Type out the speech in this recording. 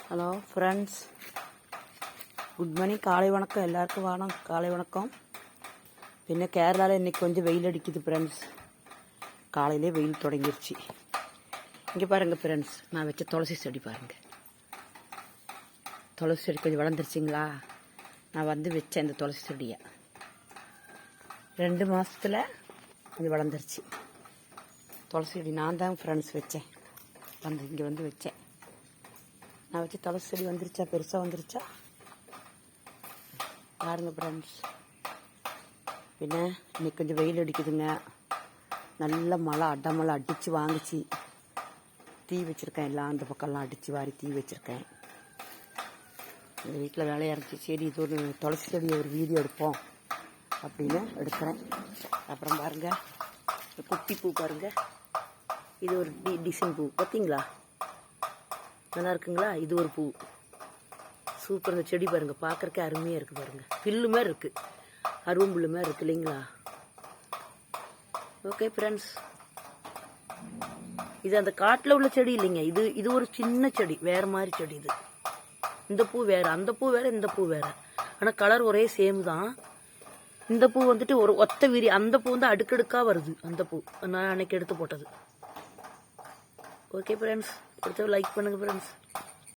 Hello friends, good morning. காலை வணக்கம் எல்லாருக்கும். காலை வணக்கம். பின்ன கேரளாவில் இன்றைக்கி கொஞ்சம் வெயில் அடிக்குது ஃப்ரெண்ட்ஸ். காலையிலே வெயில் தொடங்கிருச்சு. இங்கே பாருங்கள் ஃப்ரெண்ட்ஸ், நான் வச்ச துளசி செடி பாருங்கள். துளசி செடி கொஞ்சம் வளர்ந்துருச்சிங்களா? நான் வச்சேன் இந்த துளசி செடியை 2 மாதத்தில் கொஞ்சம் வளர்ந்துருச்சு. துளசி செடி நான் தான் ஃப்ரெண்ட்ஸ் வச்சேன். இங்கே வச்சேன். நான் வச்சு துளசி செடி வந்துருச்சா, பெருசாக வந்துருச்சா பாருங்கள் ஃப்ரெண்ட்ஸ். பின்ன இன்னைக்கு கொஞ்சம் வெயில் அடிக்குதுங்க. நல்ல மழை, அடமழை அடித்து வாங்கிச்சு. தீ வச்சுருக்கேன். எல்லாம் அந்த பக்கம்லாம் அடித்து வாரி தீ வச்சுருக்கேன். எங்கள் வீட்டில் வேலையாக இருந்துச்சு. சரி, இது ஒரு துளசி செடி ஒரு வீடியோ எடுப்போம் அப்படின்னு எடுக்கிறேன். அப்புறம் பாருங்கள், குட்டி பூ பாருங்கள். இது ஒரு டிசைன் பூ பார்த்தீங்களா? நல்லா இருக்குங்களா? இது ஒரு பூ சூப்பர். இந்த செடி பாருங்கள், பார்க்குறக்கே அருமையாக இருக்குது பாருங்கள். பில்லு மாதிரி இருக்குது, அருவம்புல்லு மாதிரி இருக்குது இல்லைங்களா? ஓகே ஃப்ரெண்ட்ஸ், இது அந்த காட்டில் உள்ள செடி இல்லைங்க. இது ஒரு சின்ன செடி, வேறு மாதிரி செடி. இது இந்த பூ வேறு, அந்த பூ வேறு, இந்த பூ வேறு. ஆனால் கலர் ஒரே சேம் தான். இந்த பூ ஒரு ஒத்த விரி. அந்த பூ அடுக்கடுக்காக வருது. அந்த பூ நான் அன்னைக்கு எடுத்து போட்டது. ஓகே ஃப்ரெண்ட்ஸ், பிடிச்ச லைக் பண்ணுங்கள் ஃப்ரெண்ட்ஸ்.